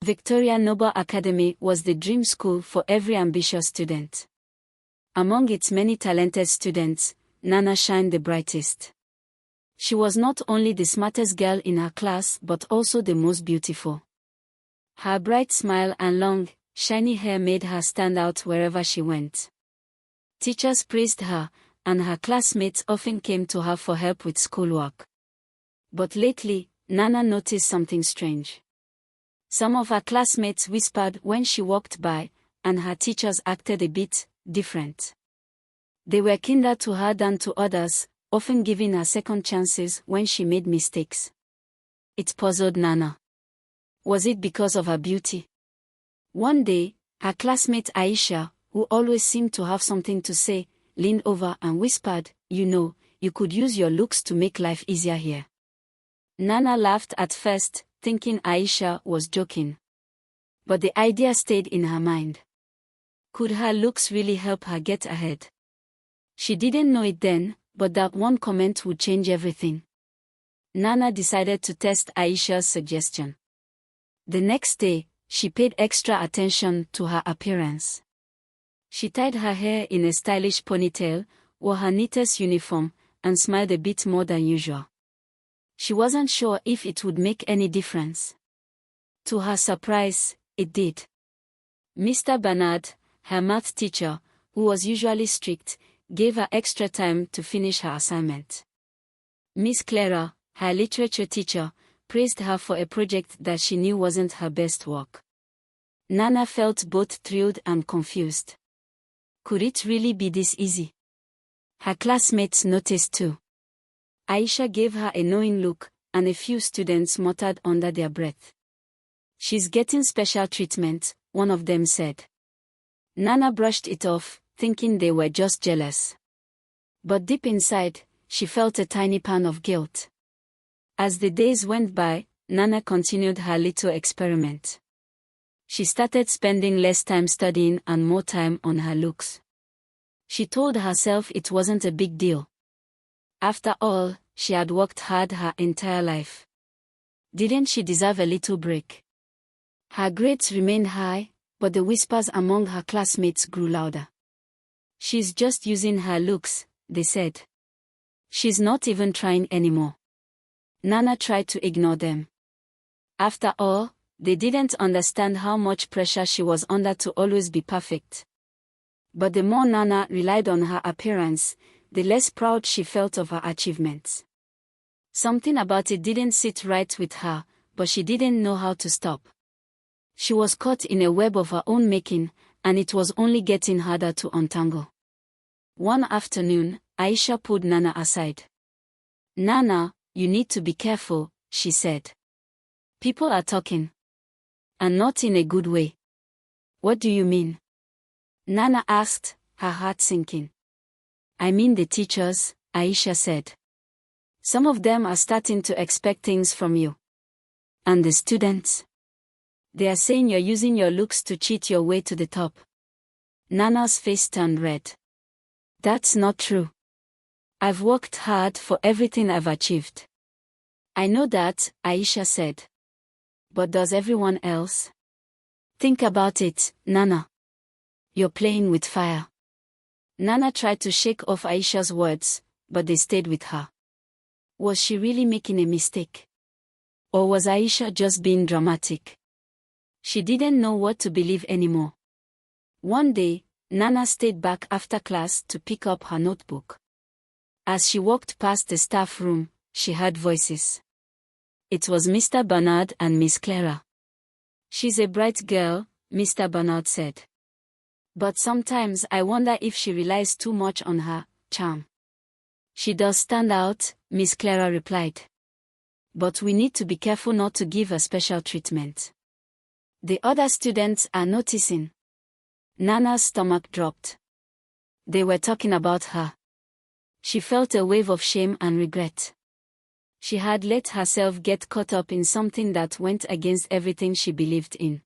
Victoria Noble Academy was the dream school for every ambitious student. Among its many talented students, Nana shined the brightest. She was not only the smartest girl in her class but also the most beautiful. Her bright smile and long, shiny hair made her stand out wherever she went. Teachers praised her, and her classmates often came to her for help with schoolwork. But lately, Nana noticed something strange. Some of her classmates whispered when she walked by, and her teachers acted a bit different. They were kinder to her than to others, often giving her second chances when she made mistakes. It puzzled Nana. Was it because of her beauty? One day, her classmate Aisha, who always seemed to have something to say, leaned over and whispered, "You know, you could use your looks to make life easier here." Nana laughed at first, thinking Aisha was joking. But the idea stayed in her mind. Could her looks really help her get ahead? She didn't know it then, but that one comment would change everything. Nana decided to test Aisha's suggestion. The next day, she paid extra attention to her appearance. She tied her hair in a stylish ponytail, wore her neatest uniform, and smiled a bit more than usual. She wasn't sure if it would make any difference. To her surprise, it did. Mr. Bernard, her math teacher, who was usually strict, gave her extra time to finish her assignment. Miss Clara, her literature teacher, praised her for a project that she knew wasn't her best work. Nana felt both thrilled and confused. Could it really be this easy? Her classmates noticed too. Aisha gave her a knowing look, and a few students muttered under their breath. "She's getting special treatment," one of them said. Nana brushed it off, thinking they were just jealous. But deep inside, she felt a tiny pang of guilt. As the days went by, Nana continued her little experiment. She started spending less time studying and more time on her looks. She told herself it wasn't a big deal. After all, she had worked hard her entire life. Didn't she deserve a little break? Her grades remained high, but the whispers among her classmates grew louder. "She's just using her looks," they said. "She's not even trying anymore." Nana tried to ignore them. After all, they didn't understand how much pressure she was under to always be perfect. But the more Nana relied on her appearance, the less proud she felt of her achievements. Something about it didn't sit right with her, but she didn't know how to stop. She was caught in a web of her own making, and it was only getting harder to untangle. One afternoon, Aisha pulled Nana aside. "Nana, you need to be careful," she said. "People are talking. And not in a good way." "What do you mean?" Nana asked, her heart sinking. "I mean the teachers," Aisha said. "Some of them are starting to expect things from you." "And the students? They are saying you're using your looks to cheat your way to the top." Nana's face turned red. "That's not true. I've worked hard for everything I've achieved." "I know that," Aisha said. "But does everyone else? Think about it, Nana. You're playing with fire." Nana tried to shake off Aisha's words, but they stayed with her. Was she really making a mistake? Or was Aisha just being dramatic? She didn't know what to believe anymore. One day, Nana stayed back after class to pick up her notebook. As she walked past the staff room, she heard voices. It was Mr. Bernard and Miss Clara. "She's a bright girl," Mr. Bernard said. "But sometimes I wonder if she relies too much on her charm." "She does stand out," Miss Clara replied. "But we need to be careful not to give her special treatment. The other students are noticing." Nana's stomach dropped. They were talking about her. She felt a wave of shame and regret. She had let herself get caught up in something that went against everything she believed in.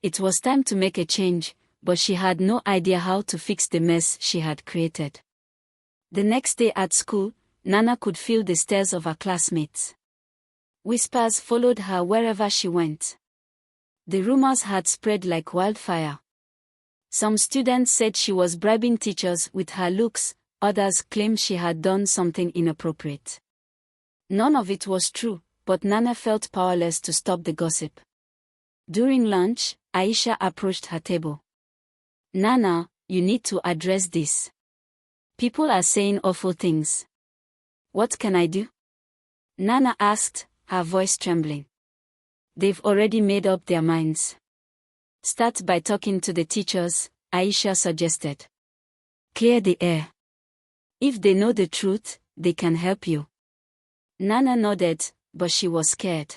It was time to make a change, but she had no idea how to fix the mess she had created. The next day at school, Nana could feel the stares of her classmates. Whispers followed her wherever she went. The rumors had spread like wildfire. Some students said she was bribing teachers with her looks, others claimed she had done something inappropriate. None of it was true, but Nana felt powerless to stop the gossip. During lunch, Aisha approached her table. "Nana, you need to address this. People are saying awful things. What can I do?" Nana asked, her voice trembling. "They've already made up their minds. Start by talking to the teachers," Aisha suggested. "Clear the air. If they know the truth, they can help you." Nana nodded, but she was scared.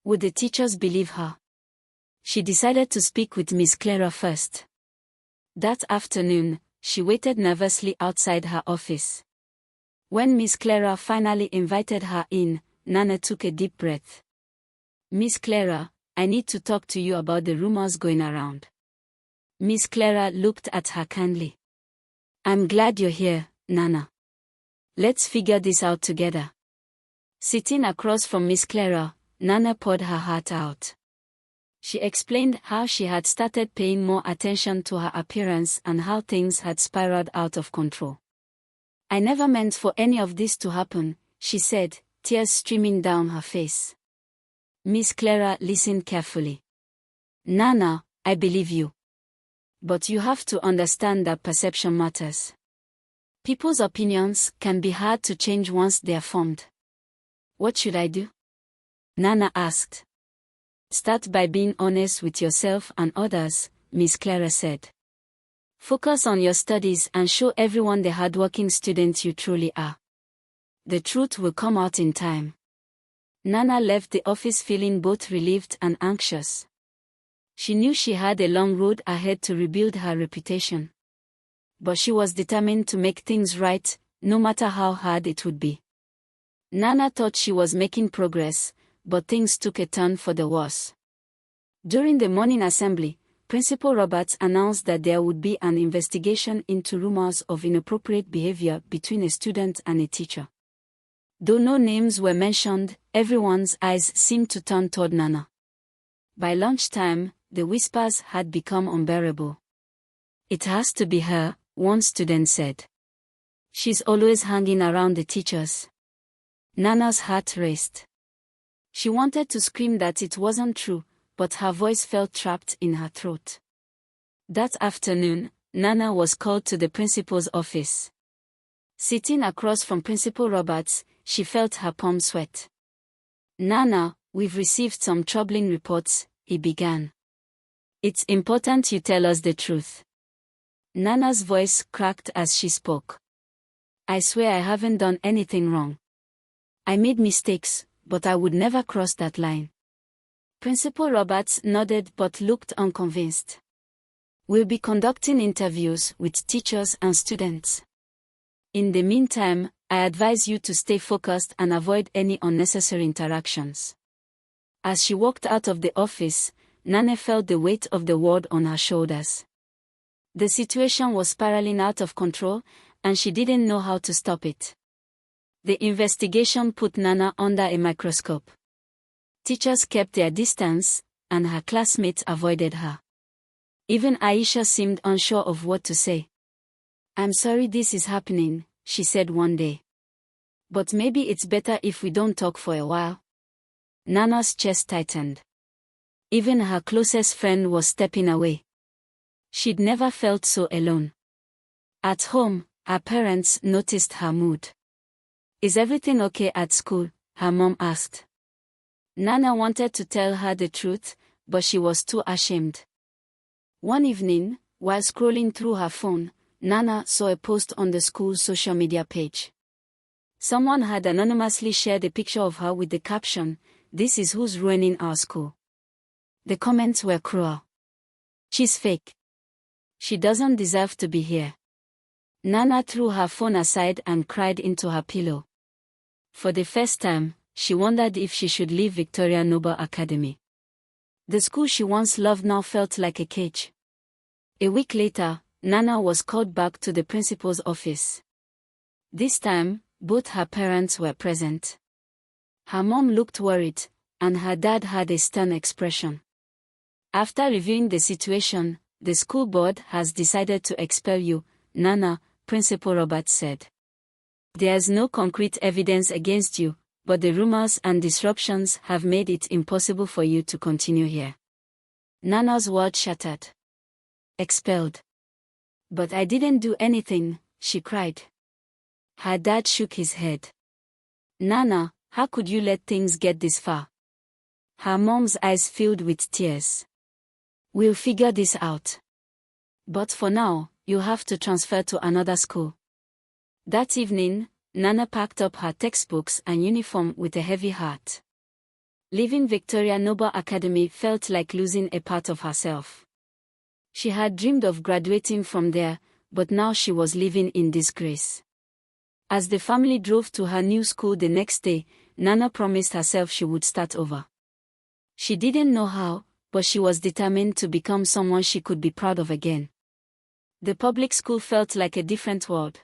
Would the teachers believe her? She decided to speak with Miss Clara first. That afternoon, she waited nervously outside her office. When Miss Clara finally invited her in, Nana took a deep breath. "Miss Clara, I need to talk to you about the rumors going around." Miss Clara looked at her kindly. "I'm glad you're here, Nana. Let's figure this out together." Sitting across from Miss Clara, Nana poured her heart out. She explained how she had started paying more attention to her appearance and how things had spiraled out of control. "I never meant for any of this to happen," she said, tears streaming down her face. Miss Clara listened carefully. "Nana, I believe you. But you have to understand that perception matters. People's opinions can be hard to change once they are formed." "What should I do?" Nana asked. "Start by being honest with yourself and others," Miss Clara said. "Focus on your studies and show everyone the hardworking student you truly are. The truth will come out in time." Nana left the office feeling both relieved and anxious. She knew she had a long road ahead to rebuild her reputation. But she was determined to make things right, no matter how hard it would be. Nana thought she was making progress, but things took a turn for the worse. During the morning assembly, Principal Roberts announced that there would be an investigation into rumors of inappropriate behavior between a student and a teacher. Though no names were mentioned, everyone's eyes seemed to turn toward Nana. By lunchtime, the whispers had become unbearable. "It has to be her," one student said. "She's always hanging around the teachers." Nana's heart raced. She wanted to scream that it wasn't true, but her voice felt trapped in her throat. That afternoon, Nana was called to the principal's office. Sitting across from Principal Roberts, she felt her palms sweat. "Nana, we've received some troubling reports," he began. "It's important you tell us the truth." Nana's voice cracked as she spoke. "I swear I haven't done anything wrong. I made mistakes, but I would never cross that line." Principal Roberts nodded but looked unconvinced. "We'll be conducting interviews with teachers and students. In the meantime, I advise you to stay focused and avoid any unnecessary interactions." As she walked out of the office, Nana felt the weight of the world on her shoulders. The situation was spiraling out of control, and she didn't know how to stop it. The investigation put Nana under a microscope. Teachers kept their distance, and her classmates avoided her. Even Aisha seemed unsure of what to say. "I'm sorry this is happening," she said one day. "But maybe it's better if we don't talk for a while." Nana's chest tightened. Even her closest friend was stepping away. She'd never felt so alone. At home, her parents noticed her mood. "Is everything okay at school?" her mom asked. Nana wanted to tell her the truth, but she was too ashamed. One evening, while scrolling through her phone, Nana saw a post on the school's social media page. Someone had anonymously shared a picture of her with the caption, "This is who's ruining our school." The comments were cruel. "She's fake. She doesn't deserve to be here." Nana threw her phone aside and cried into her pillow. For the first time, she wondered if she should leave Victoria Noble Academy. The school she once loved now felt like a cage. A week later, Nana was called back to the principal's office. This time, both her parents were present. Her mom looked worried, and her dad had a stern expression. After reviewing the situation, the school board has decided to expel you, Nana, Principal Roberts said. There's no concrete evidence against you, but the rumors and disruptions have made it impossible for you to continue here. Nana's world shattered. Expelled. But I didn't do anything, she cried. Her dad shook his head. Nana, how could you let things get this far? Her mom's eyes filled with tears. We'll figure this out. But for now, you have to transfer to another school. That evening, Nana packed up her textbooks and uniform with a heavy heart. Leaving Victoria Noble Academy felt like losing a part of herself. She had dreamed of graduating from there, but now she was living in disgrace. As the family drove to her new school the next day, Nana promised herself she would start over. She didn't know how, but she was determined to become someone she could be proud of again. The public school felt like a different world.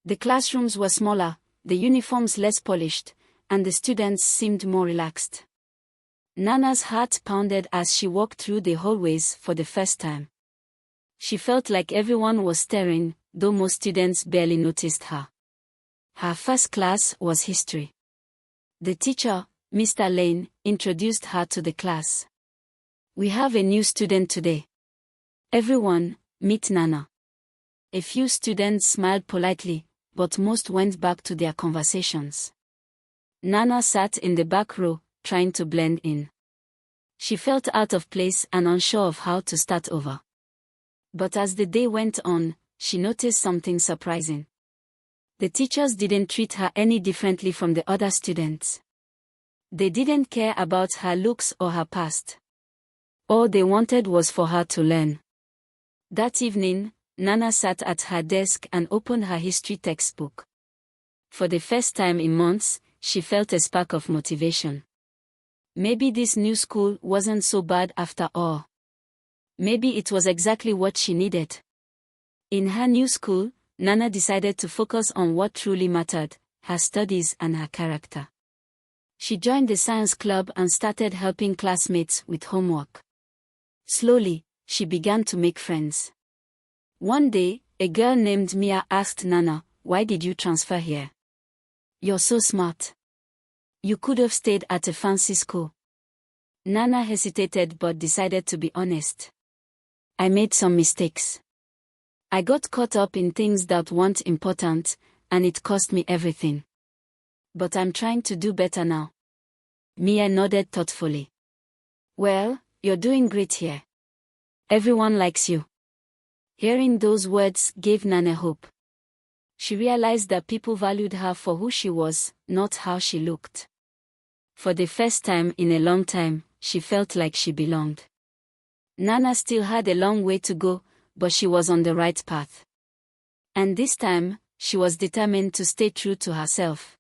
The classrooms were smaller, the uniforms less polished, and the students seemed more relaxed. Nana's heart pounded as she walked through the hallways for the first time. She felt like everyone was staring, though most students barely noticed her. Her first class was history. The teacher, Mr. Lane, introduced her to the class. We have a new student today. Everyone, meet Nana. A few students smiled politely, but most went back to their conversations. Nana sat in the back row, trying to blend in. She felt out of place and unsure of how to start over. But as the day went on, she noticed something surprising. The teachers didn't treat her any differently from the other students. They didn't care about her looks or her past. All they wanted was for her to learn. That evening, Nana sat at her desk and opened her history textbook. For the first time in months, she felt a spark of motivation. Maybe this new school wasn't so bad after all. Maybe it was exactly what she needed. In her new school, Nana decided to focus on what truly mattered, her studies and her character. She joined the science club and started helping classmates with homework. Slowly, she began to make friends. One day, a girl named Mia asked Nana, "Why did you transfer here? You're so smart. You could have stayed at a fancy school." Nana hesitated but decided to be honest. "I made some mistakes. I got caught up in things that weren't important, and it cost me everything. But I'm trying to do better now." Mia nodded thoughtfully. "Well, you're doing great here. Everyone likes you." Hearing those words gave Nana hope. She realized that people valued her for who she was, not how she looked. For the first time in a long time, she felt like she belonged. Nana still had a long way to go, but she was on the right path. And this time, she was determined to stay true to herself.